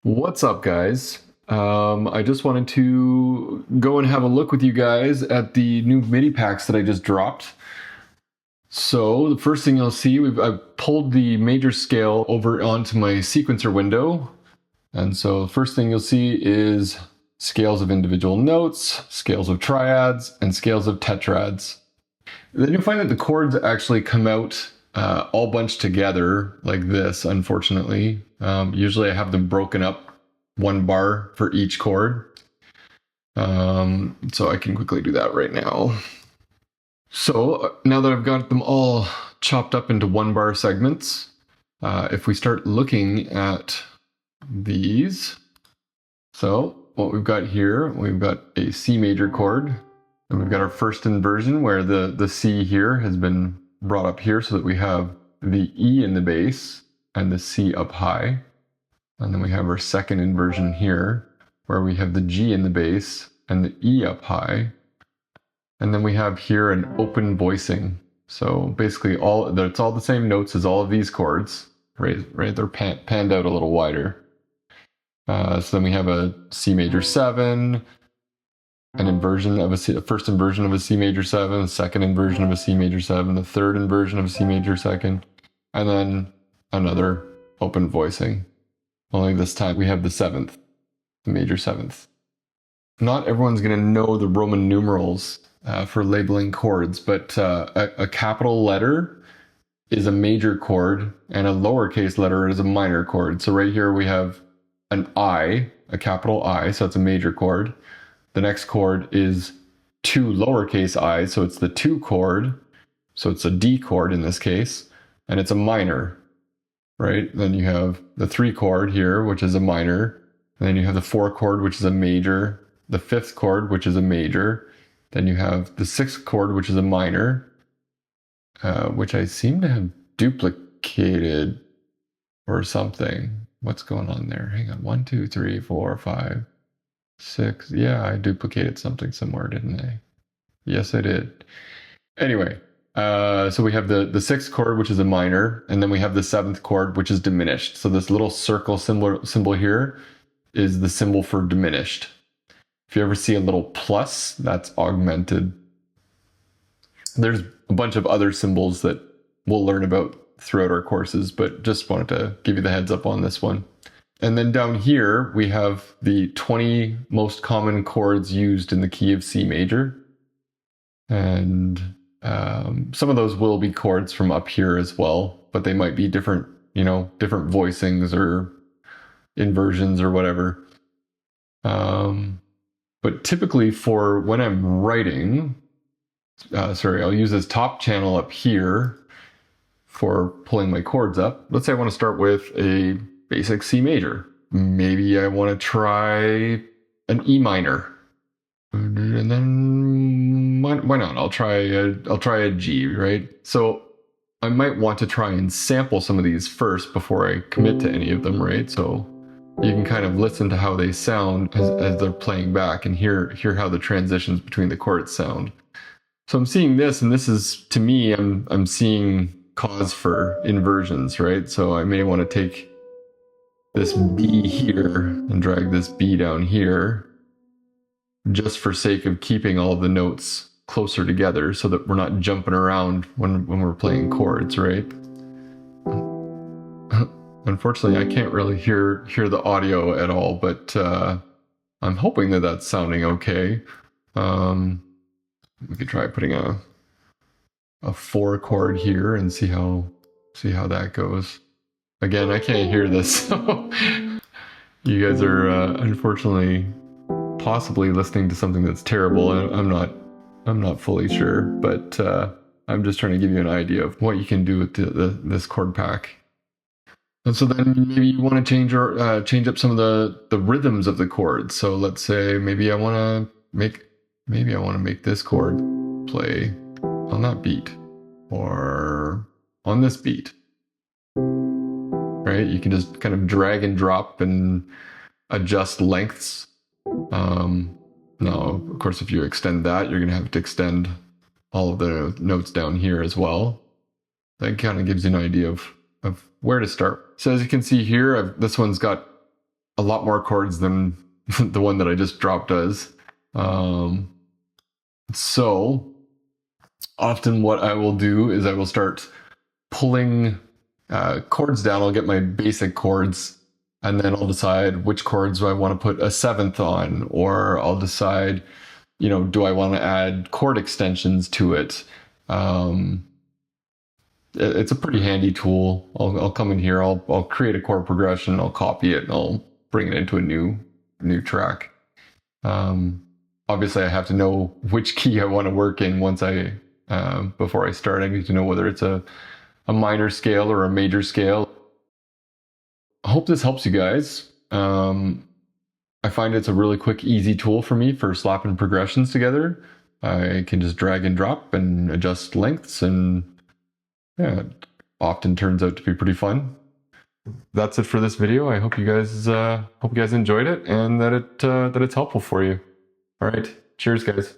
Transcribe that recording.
What's up, guys? I just wanted to go and have a look with you guys at the new MIDI packs that I just dropped. So the first thing you'll see, I've pulled the major scale over onto my sequencer window. And so the first thing you'll see is scales of individual notes, scales of triads, and scales of tetrads. Then you'll find that the chords actually come out all bunched together like this, unfortunately. Usually I have them broken up one bar for each chord. So I can quickly do that right now. So now that I've got them all chopped up into one bar segments, if we start looking at these, so what we've got here, we've got a C major chord, and we've got our first inversion where the C here has been brought up here so that we have the E in the bass and the C up high. And then we have our second inversion here where we have the G in the bass and the E up high. And then we have here an open voicing. So basically it's all the same notes as all of these chords, right? They're panned out a little wider. So then we have a C major 7, an inversion of a first inversion of a C major 7, a second inversion of a C major 7, the third inversion of a C major 2nd, and then another open voicing. Only this time we have the 7th, the major 7th. Not everyone's going to know the Roman numerals for labeling chords, but a capital letter is a major chord and a lowercase letter is a minor chord. So right here we have an I, a capital I, so it's a major chord. The next chord is two lowercase i's, so it's the 2 chord, so it's a D chord in this case, and it's a minor, right? Then you have the 3 chord here, which is a minor, and then you have the 4 chord, which is a major, the 5th chord, which is a major, then you have the 6th chord, which is a minor, which I seem to have duplicated or something. What's going on there? Hang on, 1, 2, 3, 4, 5, 6. Yeah, I duplicated something somewhere, didn't I? Yes, I did. Anyway, so we have the 6th chord, which is a minor, and then we have the 7th chord, which is diminished. So this little circle symbol here is the symbol for diminished. If you ever see a little plus, that's augmented. There's a bunch of other symbols that we'll learn about throughout our courses, but just wanted to give you the heads up on this one. And then down here, we have the 20 most common chords used in the key of C major. And some of those will be chords from up here as well, but they might be different, different voicings or inversions or whatever. But typically for when I'm writing, I'll use this top channel up here for pulling my chords up. Let's say I want to start with a basic C major. Maybe I want to try an E minor. And then why not? I'll try a G, right? So I might want to try and sample some of these first before I commit to any of them, right? So you can kind of listen to how they sound as they're playing back and hear how the transitions between the chords sound. So I'm seeing this, and this is, to me, I'm seeing cause for inversions, right? So I may want to take this B here and drag this B down here just for sake of keeping all the notes closer together so that we're not jumping around when we're playing chords, right? Unfortunately, I can't really hear the audio at all, but I'm hoping that that's sounding okay. We could try putting a 4 chord here and see how that goes. Again, I can't hear this, so you guys are unfortunately possibly listening to something that's terrible. I'm not fully sure, but I'm just trying to give you an idea of what you can do with this chord pack. And so then maybe you want to change up some of the rhythms of the chords. So let's say maybe I want to make this chord play on that beat or on this beat. Right? You can just kind of drag and drop and adjust lengths. Now, of course, if you extend that, you're going to have to extend all of the notes down here as well. That kind of gives you an idea of where to start. So as you can see here, this one's got a lot more chords than the one that I just dropped does. So often what I will do is I will start pulling chords down. I'll get my basic chords, and then I'll decide which chords do I want to put a seventh on, or I'll decide, do I want to add chord extensions to it? It's a pretty handy tool. I'll come in here, I'll create a chord progression, I'll copy it, and I'll bring it into a new track. Obviously I have to know which key I want to work in before I start. I need to know whether it's a minor scale or a major scale. I hope this helps you guys. I find it's a really quick, easy tool for me for slapping progressions together. I can just drag and drop and adjust lengths, and yeah, it often turns out to be pretty fun. That's it for this video. I hope you guys enjoyed it and that it's helpful for you. All right, cheers, guys.